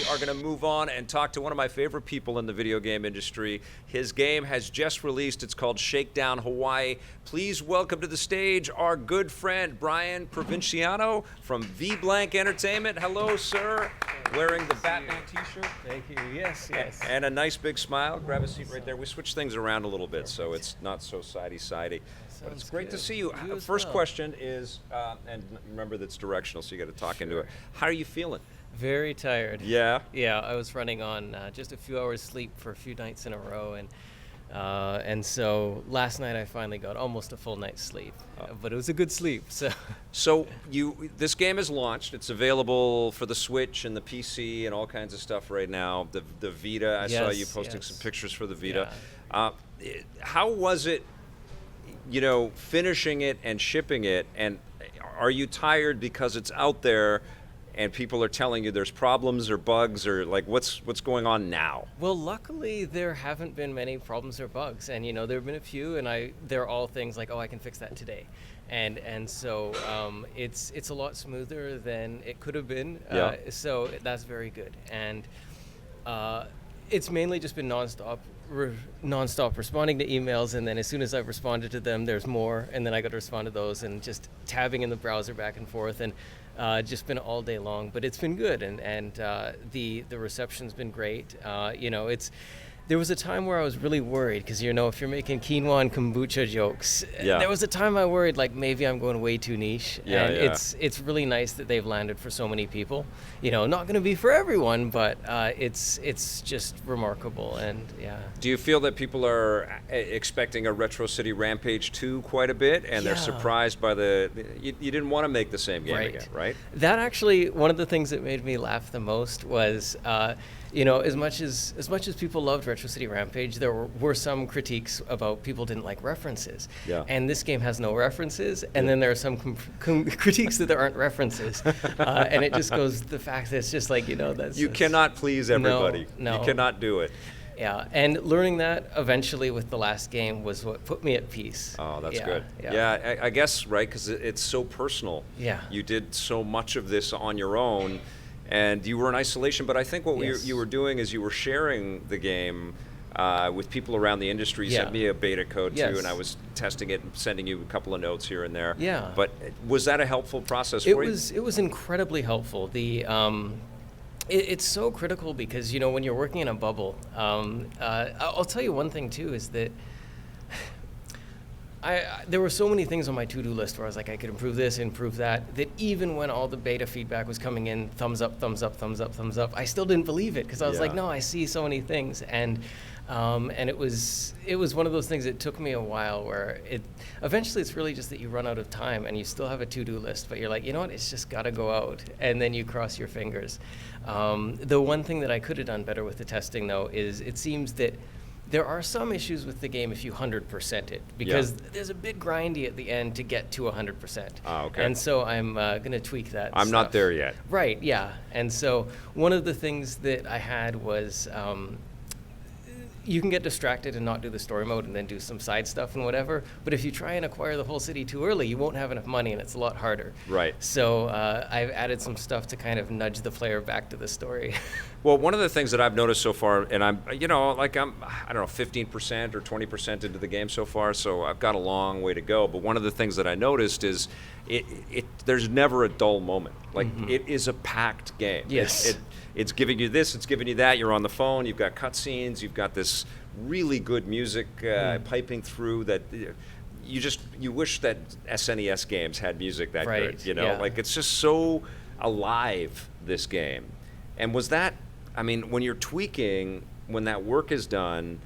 are going to move on and talk to one of my favorite people in the video game industry. His game has just released. It's called Shakedown Hawaii. Please welcome to the stage our good friend, Brian Provinciano from V-Blank Entertainment. Hello, sir. Wearing the Batman t-shirt. Thank you. Yes. And a nice big smile. Grab a seat right there. We switch things around a little bit, so it's not so sidey. But it's great to see you. First question is, and remember that's directional, so you got to talk into it. How are you feeling? Very tired. Yeah? Yeah, I was running on just a few hours sleep for a few nights in a row, and so last night I finally got almost a full night's sleep, but it was a good sleep. So this game is launched. It's available for the Switch and the PC and all kinds of stuff right now. The Vita. I saw you posting some pictures for the Vita. Yeah. How was it? Finishing it and shipping it, and are you tired because it's out there and people are telling you there's problems or bugs or like what's going on now? Well, luckily there haven't been many problems or bugs, and there have been a few, and they're all things like, I can fix that today, and so it's a lot smoother than it could have been. So that's very good, and it's mainly just been nonstop responding to emails, and then as soon as I've responded to them, there's more, and then I got to respond to those, and just tabbing in the browser back and forth, and just been all day long. But it's been good, and the reception's been great. There was a time where I was really worried because if you're making quinoa and kombucha jokes, there was a time I worried like maybe I'm going way too niche. It's really nice that they've landed for so many people. Not going to be for everyone, but it's just remarkable, and Do you feel that people are expecting a Retro City Rampage 2 quite a bit, and they're surprised by you didn't want to make the same game again, right? That actually, one of the things that made me laugh the most was. As much as people loved Retro City Rampage, there were some critiques about people didn't like references. Yeah. And this game has no references, and then there are some critiques that there aren't references. And it just goes the fact that it's just like, that's... You cannot please everybody. No. You cannot do it. Yeah, and learning that eventually with the last game was what put me at peace. Oh, that's good. Yeah, I guess, right, because it's so personal. Yeah. You did so much of this on your own. And you were in isolation, but I think what you were doing is you were sharing the game with people around the industry. You sent me a beta code too, and I was testing it and sending you a couple of notes here and there. Yeah. But was that a helpful process for you? It was incredibly helpful. It's so critical because when you're working in a bubble, I'll tell you one thing too is that. There were so many things on my to-do list where I was like, I could improve this, improve that even when all the beta feedback was coming in, thumbs up, I still didn't believe it because I was like, no, I see so many things. And it was one of those things that took me a while where eventually it's really just that you run out of time and you still have a to-do list, but you're like, you know what, it's just got to go out. And then you cross your fingers. The one thing that I could have done better with the testing, though, is it seems that there are some issues with the game if you 100% it, because there's a bit grindy at the end to get to 100%. Okay. And so I'm going to tweak that I'm stuff. not there yet. Right, yeah. And so one of the things that I had was you can get distracted and not do the story mode and then do some side stuff and whatever, but if you try and acquire the whole city too early, you won't have enough money and it's a lot harder. Right. So I've added some stuff to kind of nudge the player back to the story. Well, one of the things that I've noticed so far, and I'm 15% or 20% into the game so far, so I've got a long way to go, but one of the things that I noticed is there's never a dull moment. Like, it is a packed game. Yes. It's giving you this, it's giving you that, you're on the phone, you've got cutscenes, you've got this really good music piping through that you wish that SNES games had music that good, Like, it's just so alive, this game. And was that, when you're tweaking, when that work is done,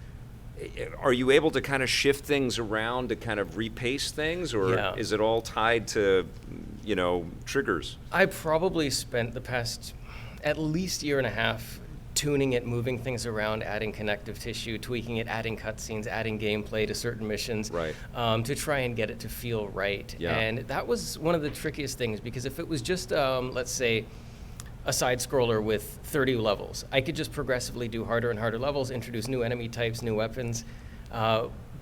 are you able to kind of shift things around to kind of repace things, or is it all tied to, triggers? I probably spent the past at least year and a half tuning it, moving things around, adding connective tissue, tweaking it, adding cutscenes, adding gameplay to certain missions, to try and get it to feel right. Yeah. And that was one of the trickiest things, because if it was just, let's say, a side scroller with 30 levels, I could just progressively do harder and harder levels, introduce new enemy types, new weapons.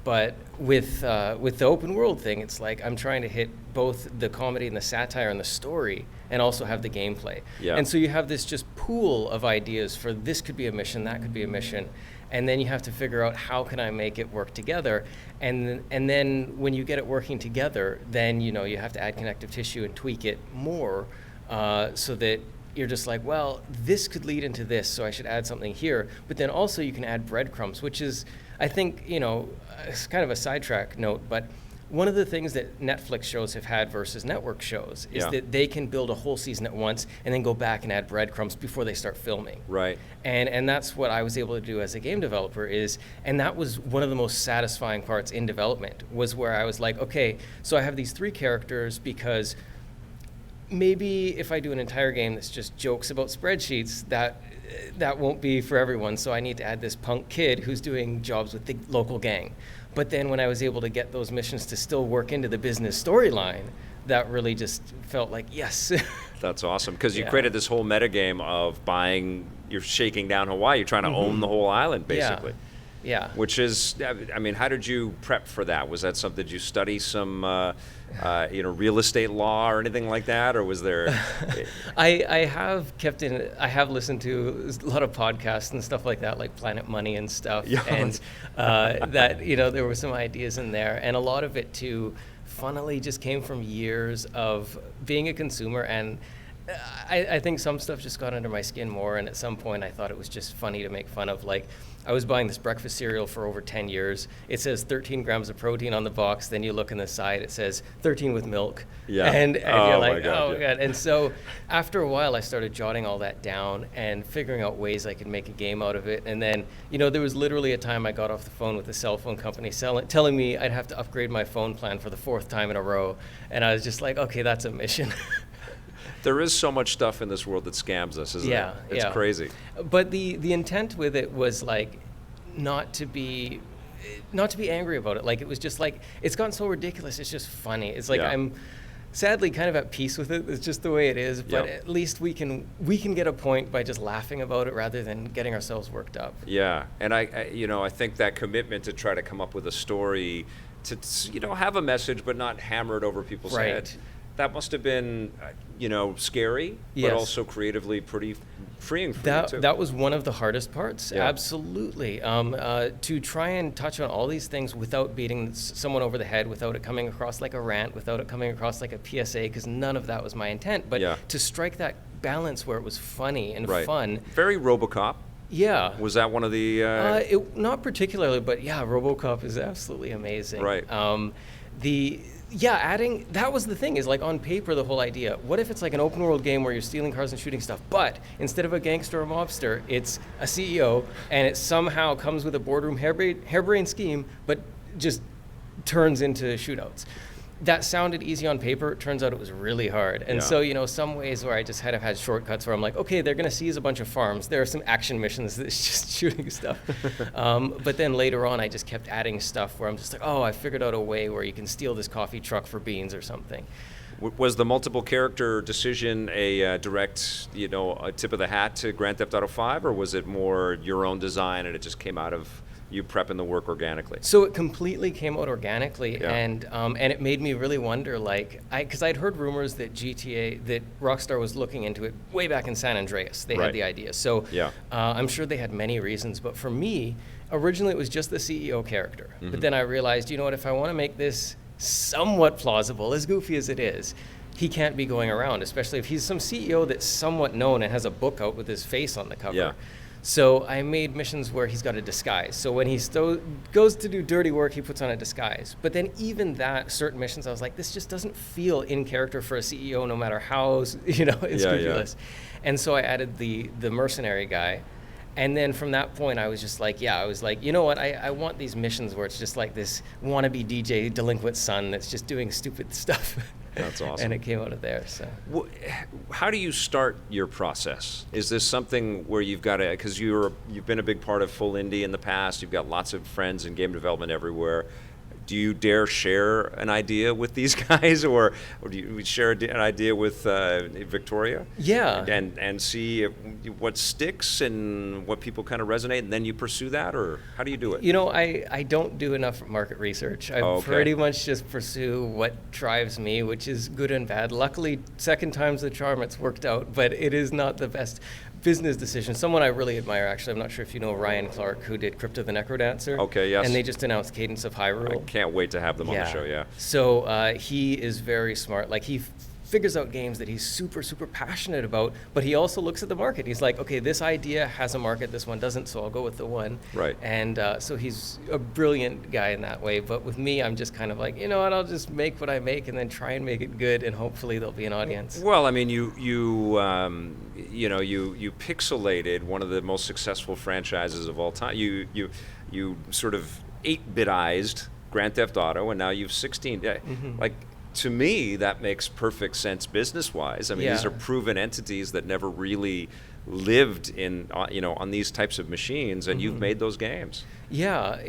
But with the open world thing, it's like I'm trying to hit both the comedy and the satire and the story, and also have the gameplay. Yeah. And so you have this just pool of ideas for this could be a mission, that could be a mission, and then you have to figure out how can I make it work together. And then when you get it working together, then you have to add connective tissue and tweak it more so that you're just like, well, this could lead into this, so I should add something here. But then also you can add breadcrumbs, which is, I think, it's kind of a sidetrack note, but one of the things that Netflix shows have had versus network shows is that they can build a whole season at once and then go back and add breadcrumbs before they start filming. Right. And that's what I was able to do as a game developer and that was one of the most satisfying parts in development, was where I was like, okay, so I have these 3 characters because maybe if I do an entire game that's just jokes about spreadsheets, that won't be for everyone. So I need to add this punk kid who's doing jobs with the local gang. But then when I was able to get those missions to still work into the business storyline, that really just felt like, yes. That's awesome, because you created this whole metagame of you're shaking down Hawaii. You're trying to own the whole island, basically. Yeah. Which is, I mean, how did you prep for that? Was that something, did you study some, real estate law or anything like that, or was there? I have listened to a lot of podcasts and stuff like that, like Planet Money and stuff, and that there were some ideas in there, and a lot of it too, funnily, just came from years of being a consumer, and I think some stuff just got under my skin more, and at some point I thought it was just funny to make fun of. Like, I was buying this breakfast cereal for over 10 years. It says 13 grams of protein on the box. Then you look on the side, it says 13 with milk. Yeah. And you're like, God. And so after a while, I started jotting all that down and figuring out ways I could make a game out of it. And then, there was literally a time I got off the phone with the cell phone company telling me I'd have to upgrade my phone plan for the 4th time in a row. And I was just like, okay, that's a mission. There is so much stuff in this world that scams us, isn't it? It's crazy. But the intent with it was like not to be angry about it. Like, it was just like, it's gotten so ridiculous, it's just funny. It's like I'm sadly kind of at peace with it. It's just the way it is. But at least we can get a point by just laughing about it rather than getting ourselves worked up. Yeah. And I think that commitment to try to come up with a story to have a message but not hammer it over people's heads. That must have been, scary, but also creatively pretty freeing for you, too. That was one of the hardest parts, absolutely. To try and touch on all these things without beating someone over the head, without it coming across like a rant, without it coming across like a PSA, because none of that was my intent. But to strike that balance where it was funny and fun. Very RoboCop. Yeah. Was that one of the... not particularly, but RoboCop is absolutely amazing. Right. Adding, that was the thing, is like on paper the whole idea. What if it's like an open world game where you're stealing cars and shooting stuff, but instead of a gangster or mobster, it's a CEO, and it somehow comes with a boardroom harebrained scheme, but just turns into shootouts. That sounded easy on paper. It turns out it was really hard. And so, some ways where I just had shortcuts where I'm like, okay, they're going to seize a bunch of farms. There are some action missions that's just shooting stuff. But then later on, I just kept adding stuff where I'm just like, oh, I figured out a way where you can steal this coffee truck for beans or something. Was the multiple character decision a direct, a tip of the hat to Grand Theft Auto 5, or was it more your own design and it just came out of you prepping the work organically? So it completely came out organically, and it made me really wonder, because I'd heard rumors that that Rockstar was looking into it way back in San Andreas. They had the idea. So I'm sure they had many reasons, but for me, originally it was just the CEO character. Mm-hmm. But then I realized, if I want to make this somewhat plausible, as goofy as it is, he can't be going around, especially if he's some CEO that's somewhat known and has a book out with his face on the cover. Yeah. So I made missions where he's got a disguise. So when he goes to do dirty work, he puts on a disguise. But then even that, certain missions, I was like, this just doesn't feel in character for a CEO, no matter how, it's ridiculous. And so I added the mercenary guy. And then from that point, I was just like, you know what, I want these missions where it's just like this wannabe DJ delinquent son that's just doing stupid stuff. That's awesome. And it came out of there. So, how do you start your process? Is this something where you've got to, because you've been a big part of Full Indie in the past, you've got lots of friends in game development everywhere. do you dare share an idea with these guys, or do you share an idea with Victoria? Yeah. And see what sticks and what people kind of resonate, and then you pursue that, or how do you do it? You know, I don't do enough market research. I pretty much just pursue what drives me, which is good and bad. Luckily, second time's the charm, it's worked out, but it is not the best business decision. Someone I really admire, actually, I'm not sure if you know Ryan Clark, who did Crypto the Necrodancer. Okay, yes. And they just announced Cadence of Hyrule. I can't wait to have them on the show, yeah. So he is very smart. Like, he figures out games that he's super, super passionate about, but he also looks at the market. He's like, okay, this idea has a market, this one doesn't, so I'll go with the one. Right. And so he's a brilliant guy in that way. But with me, I'm just kind of like, you know what, I'll just make what I make and then try and make it good, and hopefully there'll be an audience. Well, I mean, you pixelated one of the most successful franchises of all time. You sort of 8-bitized Grand Theft Auto, and now you've 16. Like, to me, that makes perfect sense business-wise. I mean, these are proven entities that never really lived in, on these types of machines, and you've made those games. Yeah,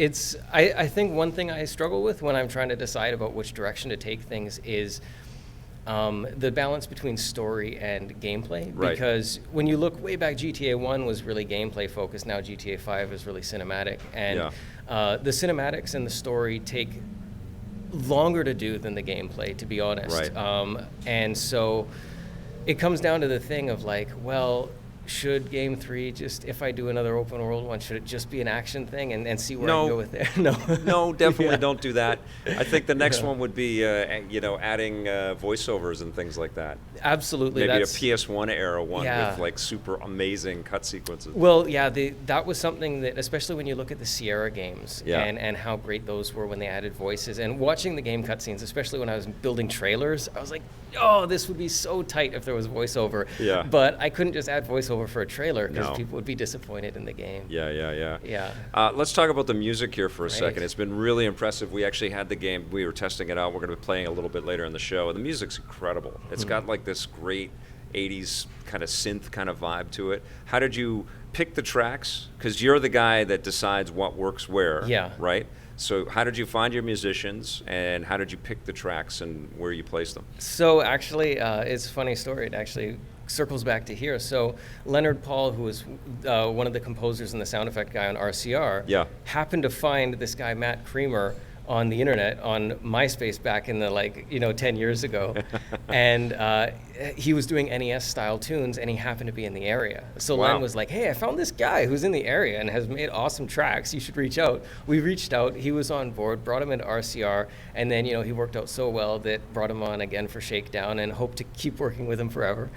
I think one thing I struggle with when I'm trying to decide about which direction to take things is the balance between story and gameplay. Right. Because when you look way back, GTA 1 was really gameplay focused. Now GTA 5 is really cinematic. And the cinematics and the story take longer to do than the gameplay, to be honest. Right. And so it comes down to the thing of like, well, should Game 3 just, if I do another open world one, should it just be an action thing and see where I can go with it? No, definitely don't do that. I think the next one would be, adding voiceovers and things like that. Absolutely. Maybe a PS1 era one with like super amazing cut sequences. Well, yeah, that was something that, especially when you look at the Sierra games and how great those were when they added voices, and watching the game cutscenes, especially when I was building trailers, I was like, oh, this would be so tight if there was voiceover. Yeah. But I couldn't just add voiceover for a trailer because No. people would be disappointed in the game. Yeah. Let's talk about the music here for a second. It's been really impressive. We actually had the game, we were testing it out. We're going to be playing a little bit later in the show. And the music's incredible. It's got like this great 80s kind of synth kind of vibe to it. How did you pick the tracks? Because you're the guy that decides what works where, right? So how did you find your musicians, and how did you pick the tracks and where you place them? So actually, it's a funny story. It actually circles back to here. So Leonard Paul, who was one of the composers and the sound effect guy on RCR, happened to find this guy, Matt Creamer, on the internet, on MySpace back in the 10 years ago. And he was doing NES style tunes, and he happened to be in the area. So Len was like, hey, I found this guy who's in the area and has made awesome tracks. You should reach out. We reached out. He was on board, brought him into RCR, and then, he worked out so well that brought him on again for Shakedown, and hope to keep working with him forever.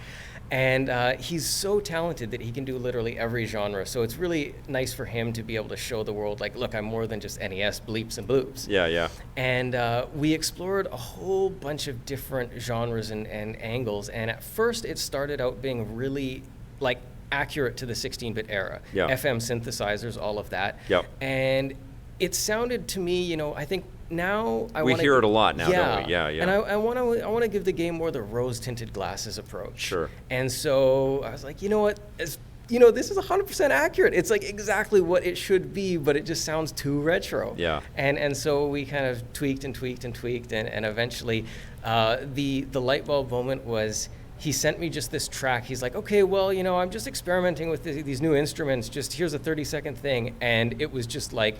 And he's so talented that he can do literally every genre. So it's really nice for him to be able to show the world, like, look, I'm more than just NES bleeps and bloops. Yeah. And we explored a whole bunch of different genres and angles. And at first, it started out being really, like, accurate to the 16-bit era. FM synthesizers, all of that. And it sounded to me, I think now I want to hear it a lot now, don't we? Yeah. And I want to give the game more the rose-tinted glasses approach. Sure. And so I was like, you know what? This is 100% accurate. It's like exactly what it should be, but it just sounds too retro. Yeah. And so we kind of tweaked, and eventually the light bulb moment was, he sent me just this track. He's like, okay, well, I'm just experimenting with these new instruments. Just here's a 30-second thing. And it was just like,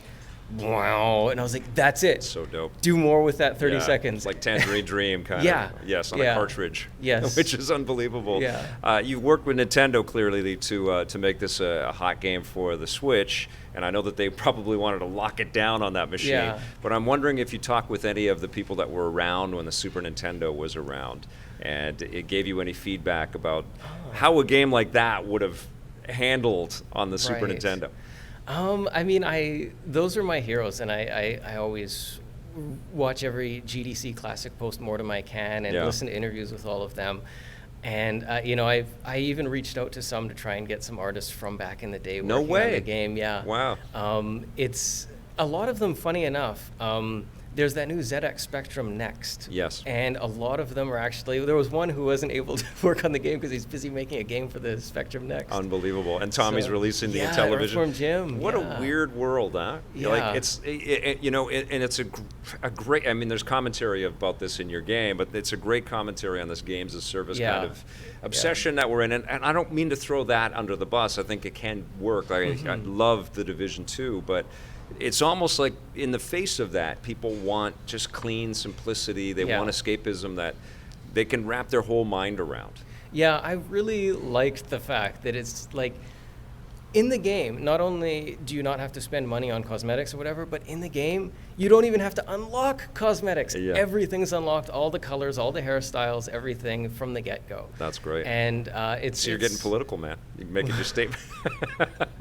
wow. And I was like, that's it. So dope. Do more with that 30 seconds. It's like Tangerine Dream kind of. Yes, on a cartridge. Yes. Which is unbelievable. Yeah. You've worked with Nintendo clearly to make this a hot game for the Switch, and I know that they probably wanted to lock it down on that machine. Yeah. But I'm wondering if you talked with any of the people that were around when the Super Nintendo was around, and it gave you any feedback about how a game like that would have handled on the Super Nintendo. Those are my heroes, and I always watch every GDC Classic post-mortem I can, and listen to interviews with all of them. And I even reached out to some to try and get some artists from back in the day working on the game. Yeah. Wow. It's a lot of them. Funny enough, there's that new ZX Spectrum Next. Yes. And a lot of them are actually, there was one who wasn't able to work on the game because he's busy making a game for the Spectrum Next. Unbelievable. And Tommy's releasing the Intellivision. Earthworm Jim. What a weird world, huh? Yeah. Like it's, you know, and it's a great, I mean, there's commentary about this in your game, but it's a great commentary on this games as service kind of obsession that we're in. And I don't mean to throw that under the bus. I think it can work. Like, I love the Division 2, but it's almost like in the face of that, people want just clean simplicity. They want escapism that they can wrap their whole mind around. Yeah, I really liked the fact that it's like, in the game, not only do you not have to spend money on cosmetics or whatever, but in the game, you don't even have to unlock cosmetics. Yeah. Everything's unlocked, all the colors, all the hairstyles, everything from the get-go. That's great. And So you're getting political, man. You're making your statement.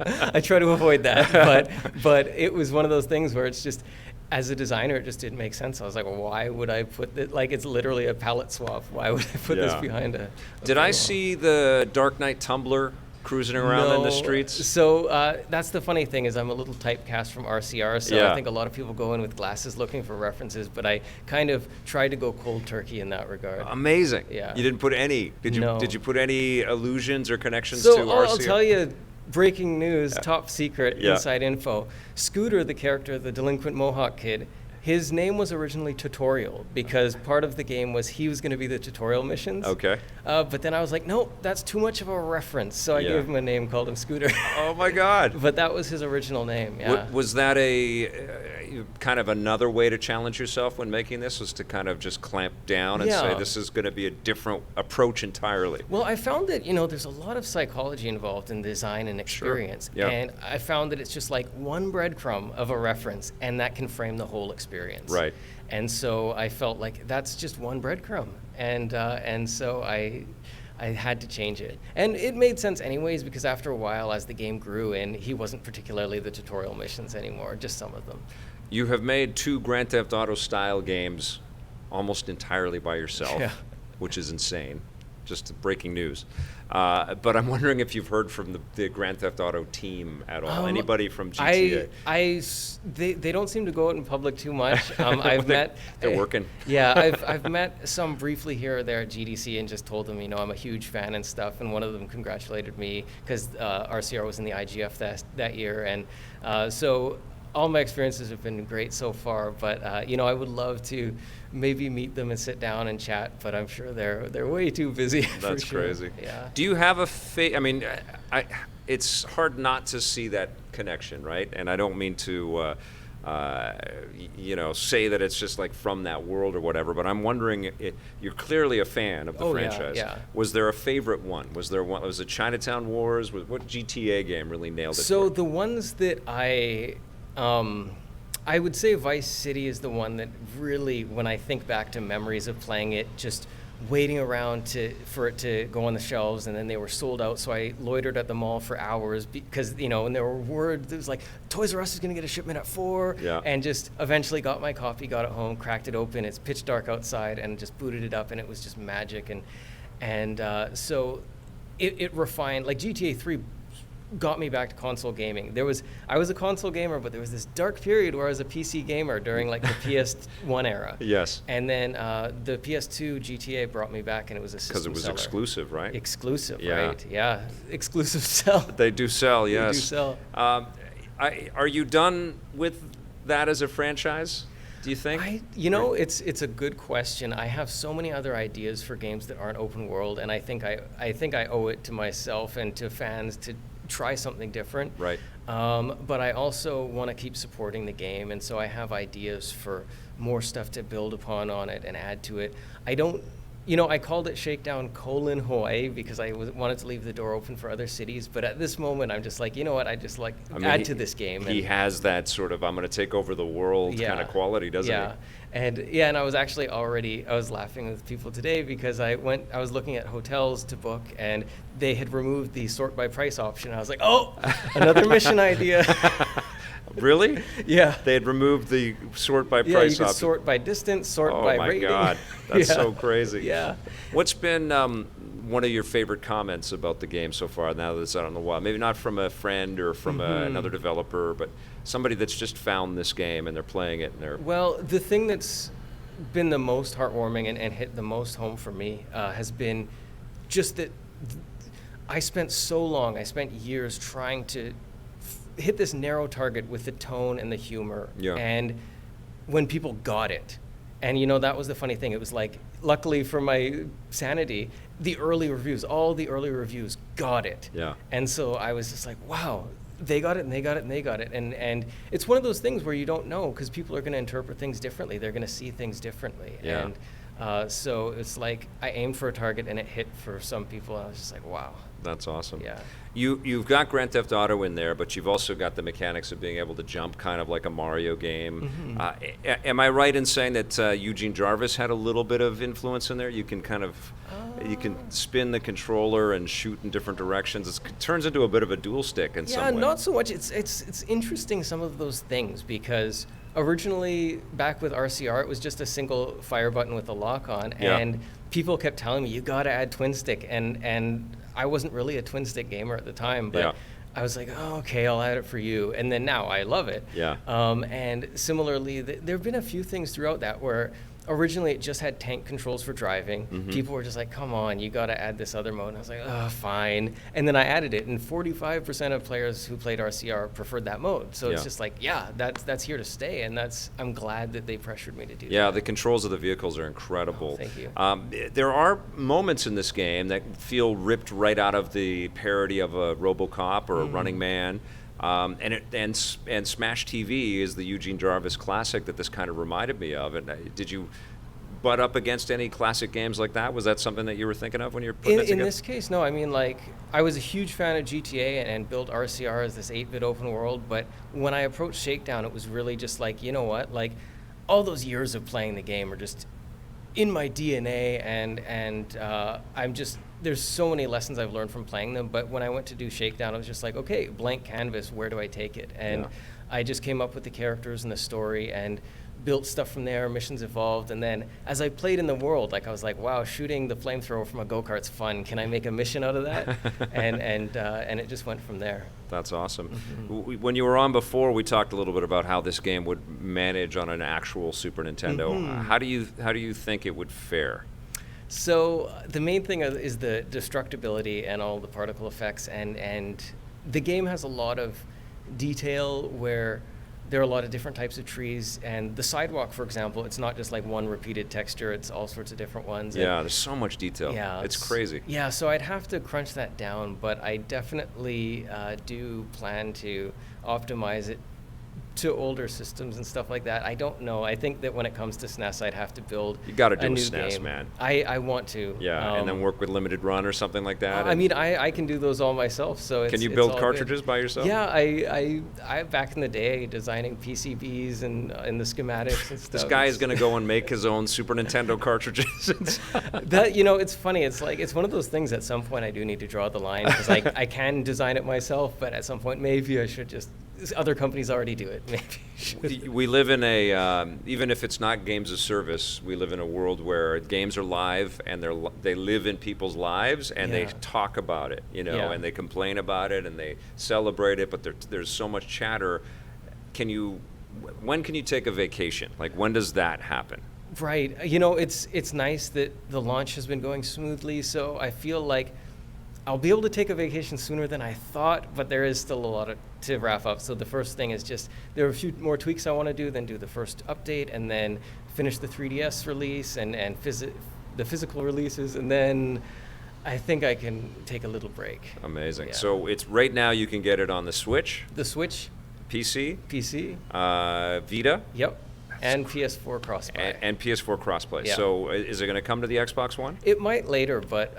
I try to avoid that, but it was one of those things where it's just, as a designer, it just didn't make sense. I was like, well, why would I put it, like, it's literally a palette swap. Why would I put this behind a Did I see the Dark Knight Tumbler cruising around in the streets? So that's the funny thing is I'm a little typecast from RCR, so I think a lot of people go in with glasses looking for references, but I kind of tried to go cold turkey in that regard. Amazing. Yeah. You didn't put any. Did you? No. Did you put any allusions or connections So to RCR? I'll tell you, breaking news, top secret, inside info. Scooter, the character, the delinquent Mohawk kid, his name was originally Tutorial because part of the game was he was going to be the tutorial missions. Okay. But then I was like, no, that's too much of a reference. So I gave him a name, called him Scooter. Oh my God. But that was his original name, Was that a kind of another way to challenge yourself when making this, was to kind of just clamp down and say this is going to be a different approach entirely? Well, I found that, there's a lot of psychology involved in design and experience. Sure. Yeah. And I found that it's just like one breadcrumb of a reference, and that can frame the whole experience. Right. And so I felt like that's just one breadcrumb. And so I had to change it. And it made sense anyways, because after a while, as the game grew in, he wasn't particularly the tutorial missions anymore, just some of them. You have made 2 Grand Theft Auto style games almost entirely by yourself, which is insane. Just breaking news. But I'm wondering if you've heard from the Grand Theft Auto team at all. Anybody from GTA? They don't seem to go out in public too much. I've met. They're working. Yeah, I've met some briefly here or there at GDC and just told them, I'm a huge fan and stuff. And one of them congratulated me because RCR was in the IGF that year, and so all my experiences have been great so far. But I would love to maybe meet them and sit down and chat, but I'm sure they're way too busy. That's for sure. crazy. Yeah. Do you have I mean, it's hard not to see that connection, right? And I don't mean to, say that it's just like from that world or whatever. But I'm wondering, you're clearly a fan of the franchise. Yeah. Was there a favorite one? Was there one? Was it Chinatown Wars? What GTA game really nailed it? So the ones that I would say Vice City is the one that really, when I think back to memories of playing it, just waiting around for it to go on the shelves, and then they were sold out, so I loitered at the mall for hours because, and there were words, it was like, Toys R Us is going to get a shipment at 4, and just eventually got my copy, got it home, cracked it open, it's pitch dark outside, and just booted it up, and it was just magic, and so it refined, like GTA 3 got me back to console gaming. I was a console gamer, but there was this dark period where I was a PC gamer during like the PS1 era. Yes. And then the PS2 GTA brought me back, and it was a system because it was seller. Exclusive, right? Exclusive, right? Yeah, exclusive sell. They do sell, yes. They do sell. Are you done with that as a franchise? Do you think? It's a good question. I have so many other ideas for games that aren't open world, and I think I owe it to myself and to fans to try something different. Right. But I also want to keep supporting the game, and so I have ideas for more stuff to build upon on it and add to it. I called it Shakedown Hawaii because I wanted to leave the door open for other cities, but at this moment I'm just like, I just add to this game. He has that sort of, I'm going to take over the world kind of quality, doesn't he? And I was actually I was laughing with people today because I was looking at hotels to book, and they had removed the sort by price option. I was like, oh, another mission idea. Really? Yeah. They had removed the sort by Yeah, price you could option. sort by distance, sort Oh by my rating. God, that's Yeah. so crazy. Yeah. What's been one of your favorite comments about the game so far? Now that it's out on the wild, maybe not from a friend or from another developer, but somebody that's just found this game and they're playing it and they're. Well, the thing that's been the most heartwarming and hit the most home for me has been just that I spent years trying to hit this narrow target with the tone and the humor. Yeah. And when people got it, and that was the funny thing. It was like, luckily for my sanity, all the early reviews got it. Yeah. And so I was just like, wow, they got it and they got it and they got it. And it's one of those things where you don't know, because people are going to interpret things differently. They're going to see things differently. Yeah. And so it's like I aimed for a target and it hit for some people. I was just like, wow. That's awesome. Yeah. You've got Grand Theft Auto in there, but you've also got the mechanics of being able to jump, kind of like a Mario game. Am I right in saying that Eugene Jarvis had a little bit of influence in there? You can kind of you can spin the controller and shoot in different directions. It turns into a bit of a dual stick in some way. Yeah, not so much. It's interesting, some of those things, because originally back with RCR it was just a single fire button with a lock on, and people kept telling me you got to add twin stick, and I wasn't really a twin stick gamer at the time, but I was like, oh, okay, I'll add it for you. And then now I love it. Yeah. And similarly, there have been a few things throughout that where originally it just had tank controls for driving. People were just like, come on, you got to add this other mode. And I was like, oh, fine. And then I added it, and 45% of players who played RCR preferred that mode. So it's just like, yeah, that's here to stay, and I'm glad that they pressured me to do that. Yeah, the controls of the vehicles are incredible. Oh, thank you. There are moments in this game that feel ripped right out of the parody of a RoboCop or a Running Man. And Smash TV is the Eugene Jarvis classic that this kind of reminded me of. And did you butt up against any classic games like that? Was that something that you were thinking of when you were putting it together? In this case, no. I mean, like, I was a huge fan of GTA and built RCR as this 8-bit open world. But when I approached Shakedown, it was really just like, you know what? Like, all those years of playing the game are just in my DNA, and I'm just, there's so many lessons I've learned from playing them. But when I went to do Shakedown, I was just like, okay, blank canvas, where do I take it? And I just came up with the characters and the story and built stuff from there. Missions evolved, and then as I played in the world, like, I was like, wow, shooting the flamethrower from a go-kart's fun. Can I make a mission out of that? and it just went from there. That's awesome. When you were on before, we talked a little bit about how this game would manage on an actual Super Nintendo. How do you think it would fare? So the main thing is the destructibility and all the particle effects, and the game has a lot of detail where there are a lot of different types of trees, and the sidewalk, for example, it's not just like one repeated texture, it's all sorts of different ones. Yeah, there's so much detail. Yeah, it's crazy. Yeah, so I'd have to crunch that down, but I definitely do plan to optimize it to older systems and stuff like that. I don't know. I think that when it comes to SNES, I'd have to build You got to do a new SNES, game. man. I want to. Yeah, and then work with Limited Run or something like that. I mean, I can do those all myself. So it's, can you it's build all cartridges good. by yourself? Yeah, I back in the day designing PCBs and in the schematics and stuff. This guy is going to go and make his own Super Nintendo cartridges. That, it's funny. It's like, it's one of those things. At some point, I do need to draw the line, because I can design it myself, but at some point, maybe I should just. Other companies already do it. Maybe we live in a even if it's not games as service, we live in a world where games are live and they live in people's lives, and they talk about it, and they complain about it and they celebrate it. But there's so much chatter. When can you take a vacation? Like, when does that happen? Right. It's nice that the launch has been going smoothly. So I feel like I'll be able to take a vacation sooner than I thought, but there is still a lot to wrap up. So the first thing is just, there are a few more tweaks I want to do, then do the first update, and then finish the 3DS release and the physical releases, and then I think I can take a little break. Amazing. Yeah. So it's right now you can get it on the Switch, The Switch, PC, Vita. Yep. And PS4 crossplay. And PS4 crossplay. Yeah. So is it going to come to the Xbox One? It might later, but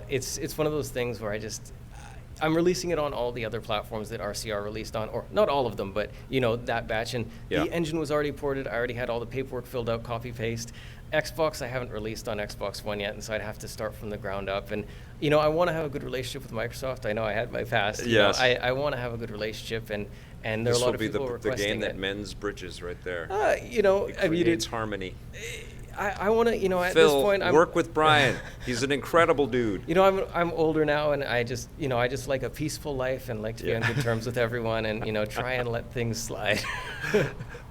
it's one of those things where I'm releasing it on all the other platforms that RCR released on, or not all of them, but that batch. And the engine was already ported. I already had all the paperwork filled out, copy paste. Xbox I haven't released on Xbox One yet, and so I'd have to start from the ground up. And I want to have a good relationship with Microsoft. I know I had my past. Yes. I want to have a good relationship, and there are a lot of people requesting the game that mends bridges right there. It creates harmony. I want to, at Phil, this point, work with Brian. He's an incredible dude. I'm older now, and I just like a peaceful life and like to be on good terms with everyone, and try and let things slide.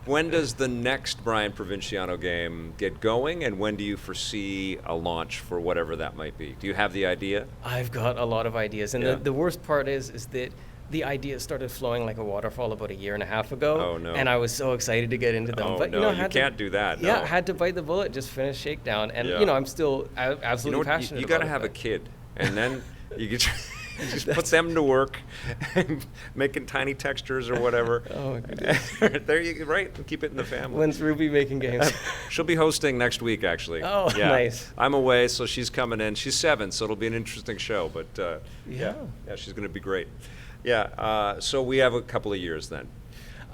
When does the next Brian Provinciano game get going, and when do you foresee a launch for whatever that might be? Do you have the idea? I've got a lot of ideas, and the worst part is that the ideas started flowing like a waterfall about a year and a half ago. Oh, no. And I was so excited to get into them. Oh, but no, you can't do that. No. Yeah, had to bite the bullet, just finish Shakedown. And, I'm still absolutely passionate you about it. You got to have a kid, and then you get... just put them to work, making tiny textures or whatever. Oh, my goodness. There you go, right? Keep it in the family. When's Ruby making games? She'll be hosting next week, actually. Oh, yeah. Nice. I'm away, so she's coming in. She's 7, so it'll be an interesting show. But yeah, she's going to be great. Yeah. So we have a couple of years then.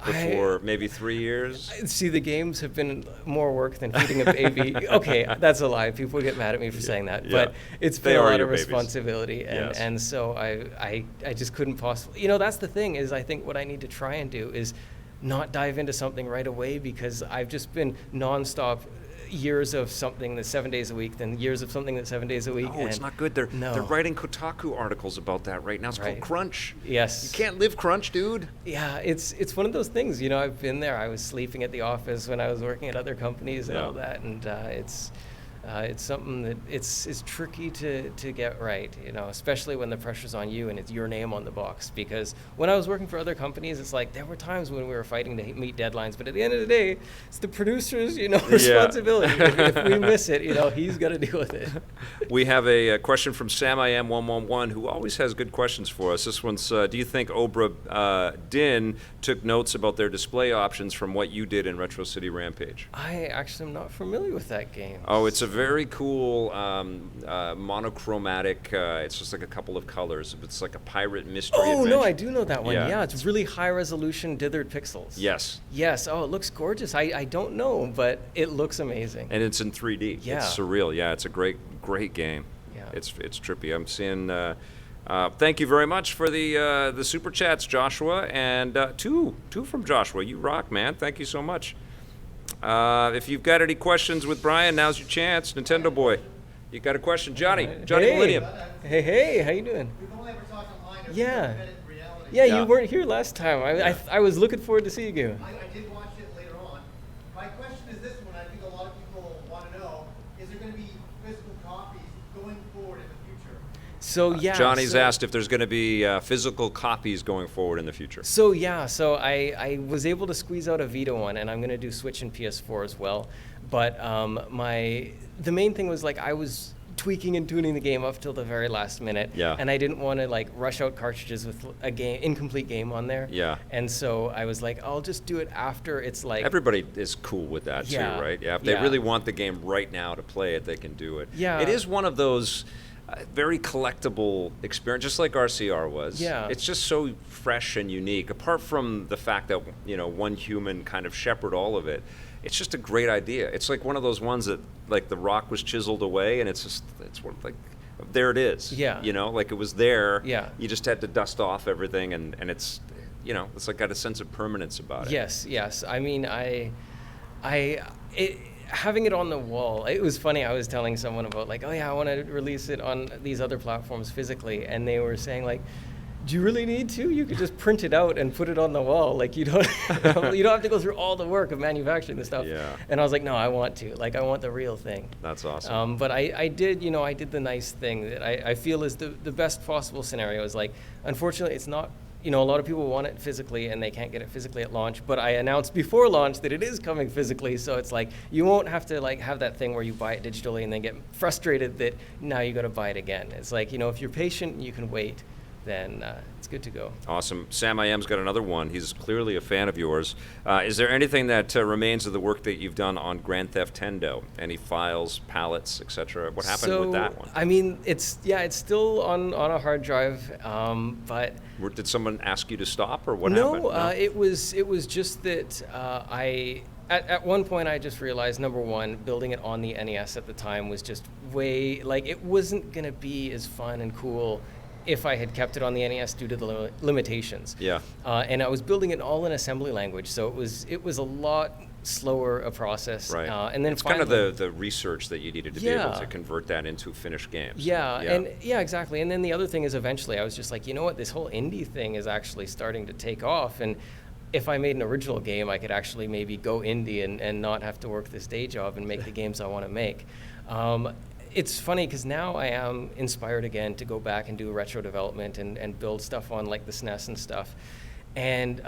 Before maybe 3 years? See, the games have been more work than feeding a baby. Okay, that's a lie. People get mad at me for saying that. Yeah. But it's been a lot of babies. responsibility. And, Yes. and so I just couldn't possibly. That's the thing is I think what I need to try and do is not dive into something right away, because I've just been nonstop years of something that's 7 days a week, then years of something that's 7 days a week. Oh, it's not good. They're writing Kotaku articles about that right now. It's called crunch. Yes. You can't live crunch, dude. Yeah, it's one of those things. I've been there. I was sleeping at the office when I was working at other companies and all that, and it's something that it's tricky to get right, especially when the pressure's on you and it's your name on the box. Because when I was working for other companies, it's like there were times when we were fighting to meet deadlines, but at the end of the day, it's the producer's, responsibility. If we miss it, he's got to deal with it. We have a question from SamIM111, who always has good questions for us. This one's, do you think Obra Dinn took notes about their display options from what you did in Retro City Rampage? I actually am not familiar with that game. Oh, it's a very cool monochromatic, it's just like a couple of colors. It's like a pirate mystery adventure. No, I do know that one. Yeah. Yeah, it's really high resolution dithered pixels. Yes. Yes. Oh, it looks gorgeous. I don't know, but it looks amazing. And it's in 3D. Yeah. It's surreal. Yeah, it's a great game. Yeah. It's trippy. I'm seeing... thank you very much for the super chats, Joshua, and two from Joshua. You rock, man. Thank you so much. If you've got any questions with Brian, now's your chance. Nintendo Boy, you got a question? Johnny Millennium. Hey, how you doing? We've only ever talked online. Yeah. Reality. Yeah, you weren't here last time. I was looking forward to seeing you. I did watch it later on. My question is this one. I think a lot of people want to know, is there going to be physical copies going forward in the future? So Johnny's asked if there's going to be physical copies going forward in the future. So I was able to squeeze out a Vita one, and I'm going to do Switch and PS4 as well. But the main thing was I was tweaking and tuning the game up till the very last minute. Yeah. And I didn't want to rush out cartridges with a incomplete game on there. Yeah. And so I was like, I'll just do it after it's Everybody is cool with that too, right? Yeah. If they really want the game right now to play it, they can do it. Yeah. It is one of those very collectible experience, just like RCR was. Yeah. It's just so fresh and unique. Apart from the fact that one human kind of shepherded all of it, it's just a great idea. It's like one of those ones that the rock was chiseled away, and it's there it is. Yeah. It was there. Yeah. You just had to dust off everything, and it's it's got a sense of permanence about it. Yes. I mean, having it on the wall, it was funny. I was telling someone about I want to release it on these other platforms physically, and they were saying do you really need to? You could just print it out and put it on the wall. You don't you don't have to go through all the work of manufacturing the stuff. Yeah. And I was like, no, I want to. I want the real thing. That's awesome. But I did the nice thing that I feel is the best possible scenario is unfortunately it's not. A lot of people want it physically and they can't get it physically at launch, but I announced before launch that it is coming physically, so it's you won't have to have that thing where you buy it digitally and then get frustrated that now you got to buy it again. It's if you're patient, you can wait. then it's good to go. Awesome. Sam I Am's got another one. He's clearly a fan of yours. Is there anything that remains of the work that you've done on Grand Theft Tendo? Any files, palettes, etc.? What happened with that one? I mean, it's still on a hard drive, but Did someone ask you to stop, or what no, happened? it was just that at one point I just realized, number one, building it on the NES at the time was just way, like, it wasn't gonna be as fun and cool if I had kept it on the NES due to the limitations. Yeah. And I was building it all in assembly language, so it was a lot slower a process. Right. And then it's finally, kind of the research that you needed to be able Yeah. to convert that into finished games. Yeah, exactly. And then the other thing is, eventually I was just like, you know what, this whole indie thing is actually starting to take off, and if I made an original game, I could actually maybe go indie and not have to work this day job and make the games I want to make. It's funny because now I am inspired again to go back and do retro development and build stuff on like the SNES and stuff. And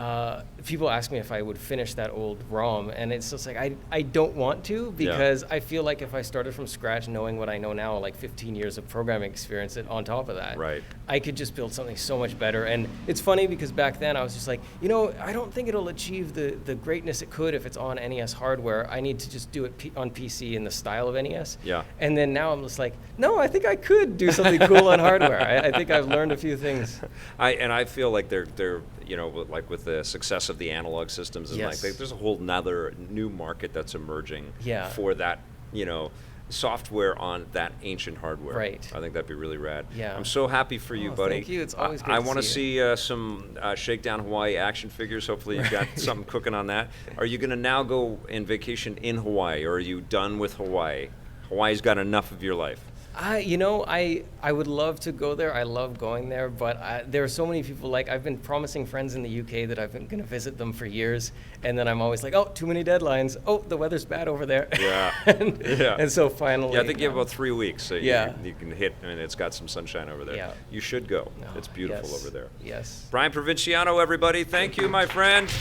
people ask me if I would finish that old ROM, and it's just like, I don't want to, because I feel like if I started from scratch knowing what I know now, like 15 years of programming experience on top of that, Right. I could just build something so much better. And it's funny because back then I was just like, you know, I don't think it'll achieve the greatness it could if it's on NES hardware. I need to just do it on PC in the style of NES. Yeah. And then now I'm just like, no, I think I could do something cool on hardware. I think I've learned a few things. I feel like they're you know, like with the success of the analog systems, and Yes. like there's a whole nother new market that's emerging Yeah. for that, you know, software on that ancient hardware. Right. I think that'd be really rad. Yeah. I'm so happy for you, Oh, buddy. thank you. It's always great I to want to see see some Shakedown Hawaii action figures. Hopefully you've got something cooking on that. Are you going to now go in vacation in Hawaii, or are you done with Hawaii? Hawaii's got enough of your life. You know, I would love to go there. I love going there, but there are so many people. Like, I've been promising friends in the UK that I've been going to visit them for years, and then I'm always like, oh, too many deadlines. Oh, the weather's bad over there. Yeah. and so finally. Yeah, I think you have about 3 weeks, so Yeah. you can hit, and it's got some sunshine over there. Yeah. You should go. No, It's beautiful yes, over there. Yes. Brian Provinciano, everybody. Thank you, my friend.